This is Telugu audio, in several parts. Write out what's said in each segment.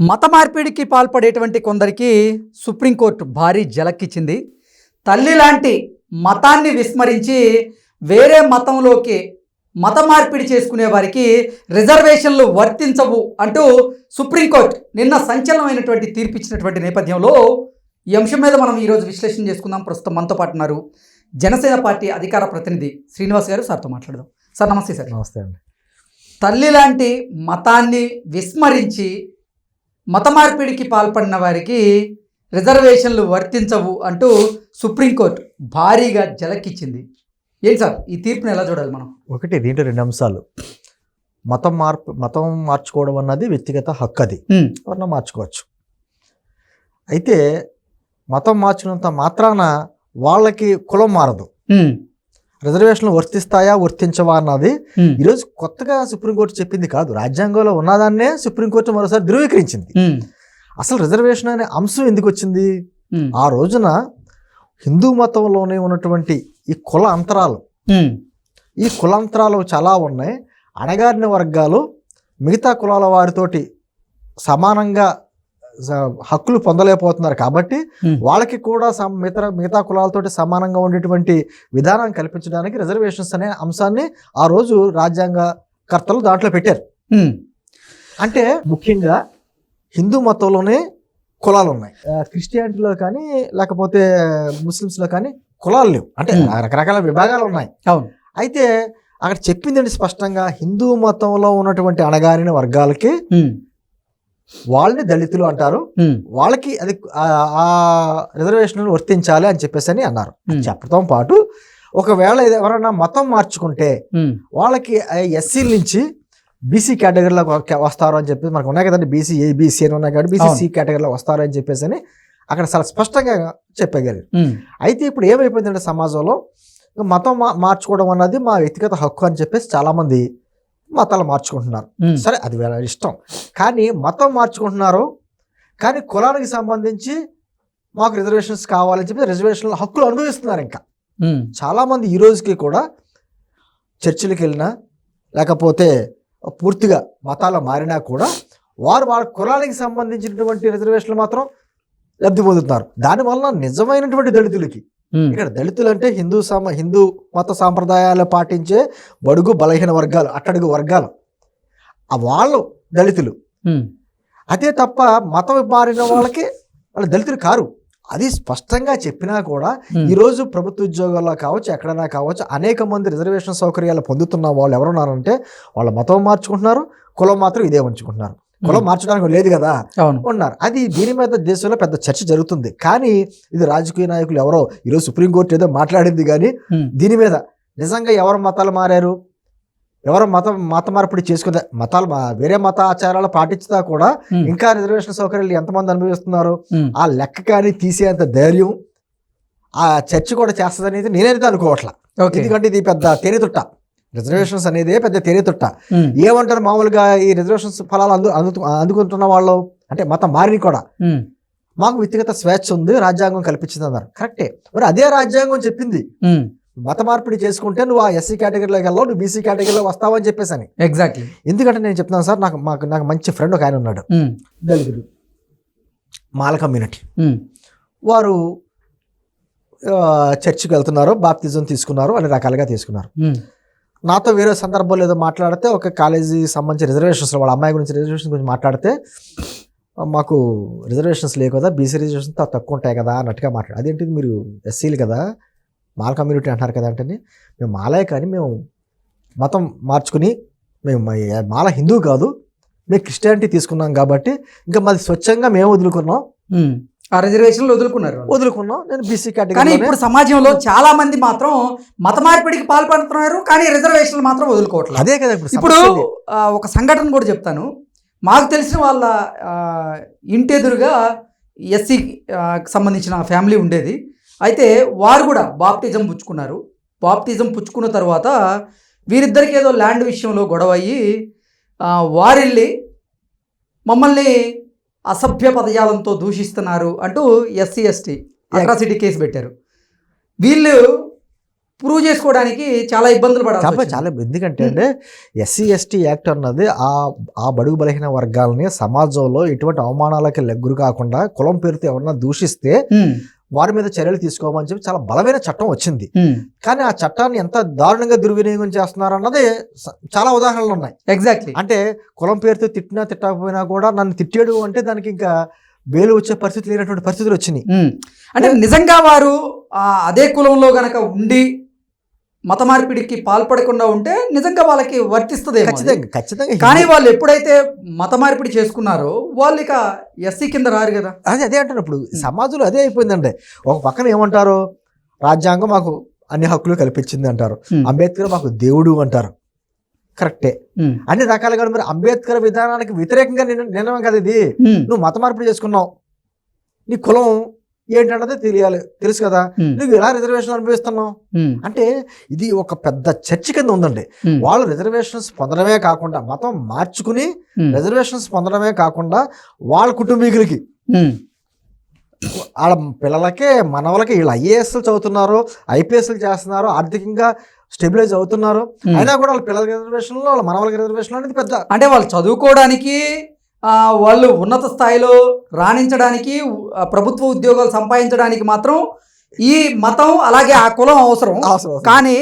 మత మార్పిడికి పాల్పడేటువంటి కొందరికి సుప్రీంకోర్టు భారీ జలక్కిచ్చింది. తల్లి లాంటి మతాన్ని విస్మరించి వేరే మతంలోకి మత మార్పిడి చేసుకునే వారికి రిజర్వేషన్లు వర్తించవు అంటూ సుప్రీంకోర్టు నిన్న సంచలనమైనటువంటి తీర్పిచ్చినటువంటి నేపథ్యంలో ఈ అంశం మీద మనం ఈరోజు విశ్లేషణ చేసుకుందాం. ప్రస్తుతం మనతో పాటు ఉన్నారు జనసేన పార్టీ అధికార ప్రతినిధి శ్రీనివాస్ గారు. సార్తో మాట్లాడదాం. సార్ నమస్తే. సార్ నమస్తే అండి. తల్లి లాంటి మతాన్ని విస్మరించి మత మార్పిడికి పాల్పడిన వారికి రిజర్వేషన్లు వర్తించవు అంటూ సుప్రీంకోర్టు భారీగా జలకిచ్చింది. ఏంటి సార్ ఈ తీర్పుని ఎలా చూడాలి మనం? ఒకటి దీంట్లో రెండు అంశాలు. మతం మార్చుకోవడం అన్నది వ్యక్తిగత హక్కు, అది ఎవరన్నా మార్చుకోవచ్చు. అయితే మతం మార్చుకున్నంత మాత్రాన వాళ్ళకి కులం మారదు. రిజర్వేషన్లు వర్తిస్తాయా వర్తించవా అన్నది ఈరోజు కొత్తగా సుప్రీంకోర్టు చెప్పింది కాదు, రాజ్యాంగంలో ఉన్నదాన్నే సుప్రీంకోర్టు మరోసారి ధృవీకరించింది. అసలు రిజర్వేషన్ అనే అంశం ఎందుకు వచ్చింది? ఆ రోజున హిందూ మతంలోనే ఉన్నటువంటి ఈ కుల అంతరాలు చాలా ఉన్నాయి. అణగారిన వర్గాలు మిగతా కులాల వారితోటి సమానంగా హక్కులు పొందలేకపోతున్నారు కాబట్టి వాళ్ళకి కూడా మిగతా కులాలతోటి సమానంగా ఉండేటువంటి విధానం కల్పించడానికి రిజర్వేషన్స్ అనే అంశాన్ని ఆ రోజు రాజ్యాంగ కర్తలు దాంట్లో పెట్టారు. అంటే ముఖ్యంగా హిందూ మతంలోనే కులాలు ఉన్నాయి, క్రిస్టియానిటీలో కానీ లేకపోతే ముస్లిమ్స్లో కానీ కులాలు లేవు. అంటే రకరకాల విభాగాలు ఉన్నాయి. అయితే అక్కడ చెప్పిందండి స్పష్టంగా, హిందూ మతంలో ఉన్నటువంటి అణగారిన వర్గాలకి వాళ్ళని దళితులు అంటారు, వాళ్ళకి అది ఆ రిజర్వేషన్ వర్తించాలి అని చెప్పేసి అని అన్నారు. చెప్పడంతో పాటు ఒకవేళ ఎవరైనా మతం మార్చుకుంటే వాళ్ళకి ఎస్సీల నుంచి బీసీ కేటగిరీలో వస్తారు అని చెప్పేసి మనకు ఉన్నాయి కదండి, బీసీ ఏబీసీ అని ఉన్నాయి కాబట్టి బీసీ కేటగిరీలో వస్తారు అని చెప్పేసి అని అక్కడ చాలా స్పష్టంగా చెప్పగలిగారు. అయితే ఇప్పుడు ఏమైపోయిందంటే సమాజంలో మతం మార్చుకోవడం అన్నది మా వ్యక్తిగత హక్కు అని చెప్పేసి చాలామంది మతాలు మార్చుకుంటున్నారు. సరే, అది వేళ ఇష్టం, కానీ మతం మార్చుకుంటున్నారు కానీ కులానికి సంబంధించి మాకు రిజర్వేషన్స్ కావాలని చెప్పి రిజర్వేషన్ హక్కులు అనుభవిస్తున్నారు. ఇంకా చాలామంది ఈ రోజుకి కూడా చర్చిలకు వెళ్ళినా లేకపోతే పూర్తిగా మతాలు మారినా కూడా వాళ్ళ కులానికి సంబంధించినటువంటి రిజర్వేషన్లు మాత్రం లబ్ధి పొందుతున్నారు. దానివల్ల నిజమైనటువంటి దళితులకి, ఇక్కడ దళితులు అంటే హిందూ మత సాంప్రదాయాలు పాటించే బడుగు బలహీన వర్గాలు, అట్టడుగు వర్గాలు, వాళ్ళు దళితులు. అదే తప్ప మతం మారిన వాళ్ళకి వాళ్ళు దళితులు కారు. అది స్పష్టంగా చెప్పినా కూడా ఈరోజు ప్రభుత్వ ఉద్యోగాల్లో కావచ్చు, ఎక్కడైనా కావచ్చు, అనేక మంది రిజర్వేషన్ సౌకర్యాలు పొందుతున్న వాళ్ళు ఎవరున్నారంటే వాళ్ళ మతం మార్చుకుంటున్నారు, కులం మాత్రం ఇదే ఉంచుకుంటున్నారు. కులం మార్చడానికి లేదు కదా ఉన్నారు. అది దీని మీద దేశంలో పెద్ద చర్చ జరుగుతుంది. కానీ ఇది రాజకీయ నాయకులు ఎవరో ఈరోజు సుప్రీంకోర్టు ఏదో మాట్లాడింది, కానీ దీని మీద నిజంగా ఎవరు మతాలు మారారు, ఎవరు మత మార్పిడి చేసుకునే మతాలు వేరే మత ఆచారాలు పాటించినా కూడా ఇంకా రిజర్వేషన్ సౌకర్యాలు ఎంతమంది అనుభవిస్తున్నారు, ఆ లెక్క కానీ తీసేంత ధైర్యం ఆ చర్చ కూడా చేస్తుంది అనేది నేనైతే అనుకోవట్లా. ఎందుకంటే ఇది పెద్ద తేనెతుట్ట, రిజర్వేషన్స్ అనేది పెద్ద తేనెతుట్ట. ఏమంటారు మామూలుగా ఈ రిజర్వేషన్స్ ఫలాలు అందుకుంటున్న వాళ్ళు అంటే మతం మారిని కూడా మాకు వ్యక్తిగత స్వేచ్ఛ ఉంది, రాజ్యాంగం కల్పించింది అన్నారు. కరెక్టే, మరి అదే రాజ్యాంగం చెప్పింది మత మార్పిడి చేసుకుంటే నువ్వు ఆ ఎస్సీ కేటగిరీలోకి వెళ్ళావు, నువ్వు బీసీ కేటగిరీలో వస్తావని చెప్పేసి అని. ఎగ్జాక్ట్లీ. ఎందుకంటే నేను చెప్తున్నాను సార్, నాకు మంచి ఫ్రెండ్ ఒక ఆయన ఉన్నాడు, దళితుడు, మాల కమ్యూనిటీ. వారు చర్చికి వెళ్తున్నారు, బాప్తిజం తీసుకున్నారు, అన్ని రకాలుగా తీసుకున్నారు. నాతో వేరే సందర్భంలో ఏదో మాట్లాడితే ఒక కాలేజీకి సంబంధించి రిజర్వేషన్స్, వాళ్ళ అమ్మాయి గురించి రిజర్వేషన్ గురించి మాట్లాడితే మాకు రిజర్వేషన్స్ లేవు కదా, బీసీ రిజర్వేషన్స్ తక్కువ ఉంటాయి కదా అన్నట్టుగా మాట్లాడు. అదేంటిది మీరు ఎస్సీలు కదా, మాల కమ్యూనిటీ అంటారు కదా అంటే, మేము మాలే కానీ మేము మతం మార్చుకుని మేము మాల హిందూ కాదు, మేము క్రిస్టియానిటీ తీసుకున్నాం కాబట్టి ఇంకా మాది స్వచ్ఛంగా మేము వదులుకున్నాం, ఆ రిజర్వేషన్లు వదులుకున్నాం, నేను బీసీ కేటగిరీ. కానీ ఇప్పుడు సమాజంలో చాలా మంది మాత్రం మత మార్పిడికి పాల్పడుతున్నారు కానీ రిజర్వేషన్లు మాత్రం వదులుకోవట్లేదు. అదే కదా ఇప్పుడు ఒక సంఘటన కూడా చెప్తాను. మాకు తెలిసిన వాళ్ళ ఇంటి ఎదురుగా ఎస్సీకి సంబంధించిన ఫ్యామిలీ ఉండేది. అయితే వారు కూడా బాప్టిజం పుచ్చుకున్నారు. బాప్టిజం పుచ్చుకున్న తర్వాత వీరిద్దరికి ఏదో ల్యాండ్ విషయంలో గొడవ అయ్యి వారెళ్ళి మమ్మల్ని అసభ్య పదజాలంతో దూషిస్తున్నారు అంటూ ఎస్సీ ఎస్టీ అట్రాసిటీ కేసు పెట్టారు. వీళ్ళు ప్రూవ్ చేసుకోవడానికి చాలా ఇబ్బందులు పడాలి. కాబట్టి చాలా ఎందుకంటే అంటే ఎస్సీ ఎస్టీ యాక్ట్ అన్నది ఆ బడుగు బలహీన వర్గాలని సమాజంలో ఎటువంటి అవమానాలకి గురి కాకుండా కులం పేరుతో ఎవరన్నా దూషిస్తే వారి మీద చర్యలు తీసుకోమని చెప్పి చాలా బలమైన చట్టం వచ్చింది. కానీ ఆ చట్టాన్ని ఎంత దారుణంగా దుర్వినియోగం చేస్తున్నారు అన్నది చాలా ఉదాహరణలు ఉన్నాయి. ఎగ్జాక్ట్లీ. అంటే కులం పేరుతో తిట్టినా తిట్టకపోయినా కూడా నన్ను తిట్టాడు అంటే దానికి ఇంకా బెయిల్ వచ్చే పరిస్థితి లేనటువంటి పరిస్థితులు వచ్చినాయి. అంటే నిజంగా వారు అదే కులంలో గనక ఉండి మత మార్పిడికి పాల్పడకుండా ఉంటే నిజంగా వాళ్ళకి వర్తిస్తుంది ఖచ్చితంగా. కానీ వాళ్ళు ఎప్పుడైతే మత మార్పిడి చేసుకున్నారో వాళ్ళు ఇక ఎస్సీ కింద రారు కదా. అదే అంటారు. ఇప్పుడు సమాజంలో అదే అయిపోయిందండి. ఒక పక్కన ఏమంటారు, రాజ్యాంగం మాకు అన్ని హక్కులు కల్పించింది అంటారు, అంబేద్కర్ మాకు దేవుడు అంటారు. కరెక్టే, అన్ని రకాలుగా. మరి అంబేద్కర్ విధానానికి వ్యతిరేకంగా నిర్ణయం కదా ఇది. నువ్వు మత మార్పిడి చేసుకున్నావు, నీ కులం ఏంటన్నది తెలుసు కదా, నువ్వు ఎలా రిజర్వేషన్ అనుభవిస్తున్నావు అంటే ఇది ఒక పెద్ద చర్చ కింద ఉందండి. వాళ్ళు రిజర్వేషన్స్ పొందడమే కాకుండా మతం మార్చుకుని రిజర్వేషన్స్ పొందడమే కాకుండా వాళ్ళ కుటుంబీకులకి వాళ్ళ పిల్లలకే మనవలకి వీళ్ళు ఐఏఎస్లు చదువుతున్నారు, ఐపీఎస్లు చేస్తున్నారు, ఆర్థికంగా స్టెబిలైజ్ అవుతున్నారు, అయినా కూడా వాళ్ళ పిల్లలకి రిజర్వేషన్లో వాళ్ళ మనవలకి రిజర్వేషన్ అనేది పెద్ద అంటే వాళ్ళు చదువుకోవడానికి వాళ్ళు ఉన్నత స్థాయిలో రాణించడానికి ప్రభుత్వ ఉద్యోగాలు సంపాదించడానికి మాత్రం ఈ మతం అలాగే ఆ కులం అవసరం. కానీ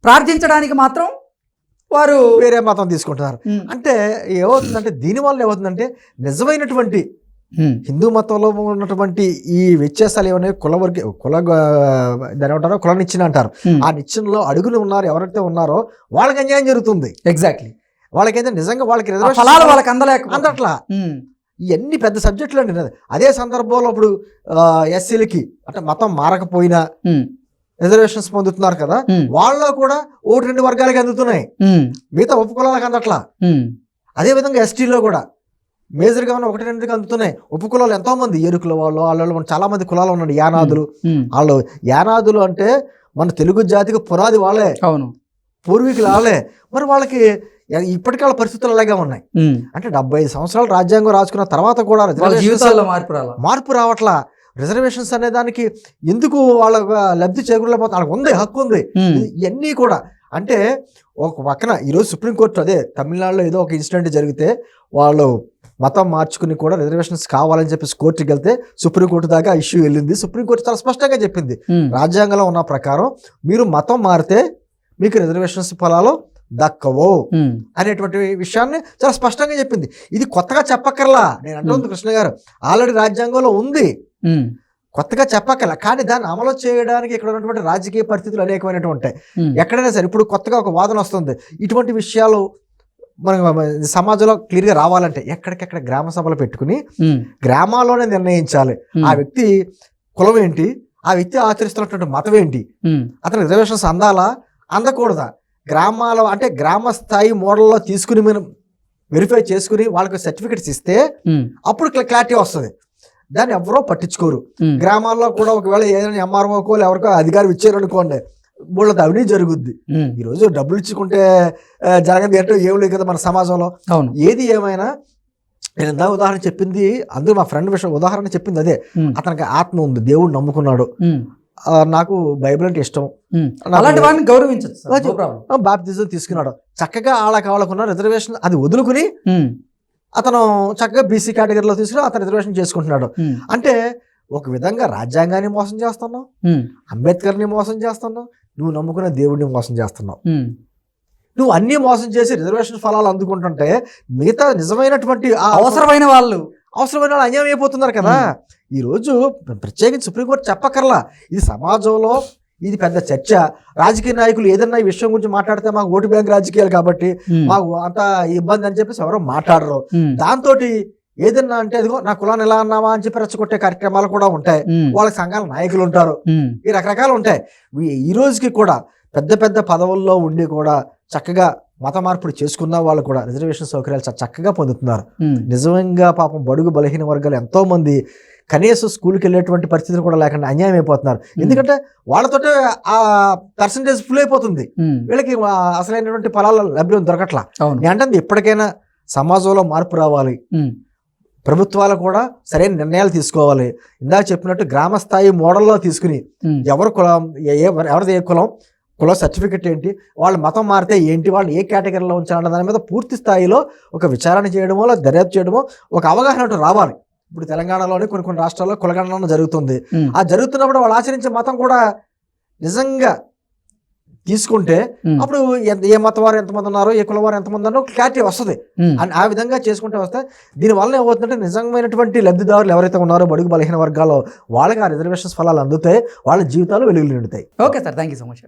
ప్రార్థించడానికి మాత్రం వారు వేరే మతం తీసుకుంటున్నారు. అంటే ఏమవుతుందంటే దీనివల్ల ఏమవుతుందంటే నిజమైనటువంటి హిందూ మతంలో ఉన్నటువంటి ఈ వ్యత్యాసాలు ఏమన్నా దాని ఏమంటారో కుల నిచ్చెన అంటారు. ఆ నిచ్చెనలో అడుగులు ఉన్నారు ఎవరైతే ఉన్నారో వాళ్ళకి అన్యాయం జరుగుతుంది. ఎగ్జాక్ట్లీ. వాళ్ళకైతే నిజంగా వాళ్ళకి వాళ్ళకి అందట్లా. ఇవన్నీ పెద్ద సబ్జెక్టులు అండి. అదే సందర్భంలో ఇప్పుడు ఎస్సీలకి అంటే మతం మారకపోయినా రిజర్వేషన్స్ పొందుతున్నారు కదా, వాళ్ళలో కూడా 1-2 వర్గాలకి అందుతున్నాయి, మిగతా ఉపకులాలకు అందట్లా. అదే విధంగా ఎస్టీలో కూడా మేజర్గా ఉన్న 1-2కి అందుతున్నాయి. ఉపకులాలు ఎంతో మంది, ఏరుకుల వాళ్ళు చాలా మంది కులాలు ఉన్నాయి. యానాదులు, వాళ్ళు యానాదులు అంటే మన తెలుగు జాతికి పునాది వాళ్ళే, అవును, పూర్వీకులు వాళ్ళే. మరి వాళ్ళకి ఇప్పటికీ వాళ్ళ పరిస్థితులు అలాగే ఉన్నాయి. అంటే 75 సంవత్సరాలు రాజ్యాంగం రాసుకున్న తర్వాత కూడా మార్పు రావట్లా. రిజర్వేషన్స్ అనే దానికి ఎందుకు వాళ్ళ లబ్ధి చేకూరలేకపోతే వాళ్ళకి ఉంది, హక్కు ఉంది. ఇవన్నీ కూడా అంటే ఒక పక్కన ఈరోజు సుప్రీంకోర్టు అదే తమిళనాడులో ఏదో ఒక ఇన్సిడెంట్ జరిగితే వాళ్ళు మతం మార్చుకుని కూడా రిజర్వేషన్స్ కావాలని చెప్పేసి కోర్టుకి వెళ్తే సుప్రీంకోర్టు దాకా ఇష్యూ వెళ్ళింది. సుప్రీంకోర్టు చాలా స్పష్టంగా చెప్పింది, రాజ్యాంగంలో ఉన్న ప్రకారం మీరు మతం మారితే మీకు రిజర్వేషన్స్ ఫలాలు దక్కవు అనేటువంటి విషయాన్ని చాలా స్పష్టంగా చెప్పింది. ఇది కొత్తగా చెప్పక్కర్లా. నేను అంటుంది కృష్ణ గారు, ఆల్రెడీ రాజ్యాంగంలో ఉంది, కొత్తగా చెప్పక్కర్లా. కానీ దాన్ని అమలు చేయడానికి ఇక్కడ ఉన్నటువంటి రాజకీయ పరిస్థితులు అనేకమైనటువంటి ఉంటాయి. ఎక్కడైనా సరే ఇప్పుడు కొత్తగా ఒక వాదన వస్తుంది, ఇటువంటి విషయాలు మన సమాజంలో క్లియర్గా రావాలంటే ఎక్కడికెక్కడ గ్రామ సభలు పెట్టుకుని గ్రామాల్లోనే నిర్ణయించాలి ఆ వ్యక్తి కులం ఏంటి, ఆ వ్యక్తి ఆచరిస్తున్నటువంటి మతం ఏంటి, అతను రిజర్వేషన్స్ అందాలా అందకూడదా, గ్రామాల అంటే గ్రామ స్థాయి మోడల్లో తీసుకుని మనం వెరిఫై చేసుకుని వాళ్ళకి సర్టిఫికెట్స్ ఇస్తే అప్పుడు క్లారిటీ వస్తుంది. దాన్ని ఎవరో పట్టించుకోరు. గ్రామాల్లో కూడా ఒకవేళ ఏదైనా ఎంఆర్ఓకో ఎవరికో అధికారం ఇచ్చారనుకోండి, వాళ్ళది అవినీతి జరుగుద్ది. ఈరోజు డబ్బులు ఇచ్చుకుంటే జరగదు అంటే ఏం లేదు కదా మన సమాజంలో. ఏది ఏమైనా నేను ఇందా ఉదాహరణ చెప్పింది, అందరూ మా ఫ్రెండ్ విషయం ఉదాహరణ చెప్పింది అదే. అతనికి ఆత్మ ఉంది, దేవుడు నమ్ముకున్నాడు, నాకు బైబిల్ అంటే ఇష్టం, అలాంటి వాడిని గౌరవించచ్చు, బాప్తిజం తీసుకున్నాడు, చక్కగా వాళ్ళకున్న రిజర్వేషన్ అది వదులుకుని అతను చక్కగా బీసీ కేటగిరీలో తీసుకుని అతను రిజర్వేషన్ చేసుకుంటున్నాడు. అంటే ఒక విధంగా రాజ్యాంగాన్ని మోసం చేస్తున్నావు, అంబేద్కర్ని మోసం చేస్తున్నావు, నువ్వు నమ్ముకున్న దేవుడిని మోసం చేస్తున్నావు. నువ్వు అన్ని మోసం చేసి రిజర్వేషన్ ఫలాలు అందుకుంటుంటే మిగతా నిజమైనటువంటి అవసరమైన వాళ్ళు అన్యాయం అయిపోతున్నారు కదా. ఈరోజు ప్రత్యేకించి సుప్రీంకోర్టు చెప్పకర్లా, ఇది సమాజంలో ఇది పెద్ద చర్చ. రాజకీయ నాయకులు ఏదన్నా ఈ విషయం గురించి మాట్లాడితే మాకు ఓటు బ్యాంక్ రాజకీయాలు కాబట్టి మాకు అంత ఇబ్బంది అని చెప్పేసి ఎవరో మాట్లాడరు. దాంతో ఏదన్నా అంటే అదిగో నా కులాన్ని ఎలా అన్నావా అని చెప్పి రెచ్చగొట్టే కార్యక్రమాలు కూడా ఉంటాయి. వాళ్ళ సంఘాల నాయకులు ఉంటారు, ఈ రకరకాలు ఉంటాయి. ఈ రోజుకి కూడా పెద్ద పెద్ద పదవుల్లో ఉండి కూడా చక్కగా మత మార్పుడు చేసుకున్న వాళ్ళు కూడా రిజర్వేషన్ సౌకర్యాలు చక్కగా పొందుతున్నారు. నిజంగా పాపం బడుగు బలహీన వర్గాలు ఎంతో మంది కనీసం స్కూల్కి వెళ్ళేటువంటి పరిస్థితులు కూడా లేకుండా అన్యాయం అయిపోతున్నారు. ఎందుకంటే వాళ్ళతోటే ఆ పర్సంటేజ్ ఫుల్ అయిపోతుంది, వీళ్ళకి అసలైనటువంటి ఫలాల లభ్యం దొరకట్లా. అంటే ఇప్పటికైనా సమాజంలో మార్పు రావాలి, ప్రభుత్వాలు కూడా సరైన నిర్ణయాలు తీసుకోవాలి. ఇందాక చెప్పినట్టు గ్రామ స్థాయి మోడల్లో తీసుకుని ఎవరి కులం ఎవరిది ఏ కులం కుల సర్టిఫికెట్ ఏంటి, వాళ్ళ మతం మారితే ఏంటి, వాళ్ళు ఏ కేటగిరీలో ఉంచాలన్న దాని మీద పూర్తి స్థాయిలో ఒక విచారణ చేయడమో లేదా దర్యాప్తు చేయడమో ఒక అవగాహన అంటూ రావాలి. ఇప్పుడు తెలంగాణలోని కొన్ని రాష్ట్రాల్లో కులగణన జరుగుతుంది. ఆ జరుగుతున్నప్పుడు వాళ్ళు ఆచరించే మతం కూడా నిజంగా తీసుకుంటే అప్పుడు ఏ మతం వారు ఎంతమంది ఉన్నారో, ఏ కుల వారు ఎంతమంది ఉన్నారో క్లారిటీ వస్తుంది. అండ్ ఆ విధంగా చేసుకుంటే వస్తే దీనివల్ల ఏమవుతుందంటే నిజమైనటువంటి లబ్ధిదారులు ఎవరైతే ఉన్నారో బడుగు బలహీన వర్గాల్లో వాళ్ళకి ఆ రిజర్వేషన్స్ ఫలాలు అందుతాయి, వాళ్ళ జీవితాలు వెలుగులు నిండుతాయి. Okay sir, thank you so much.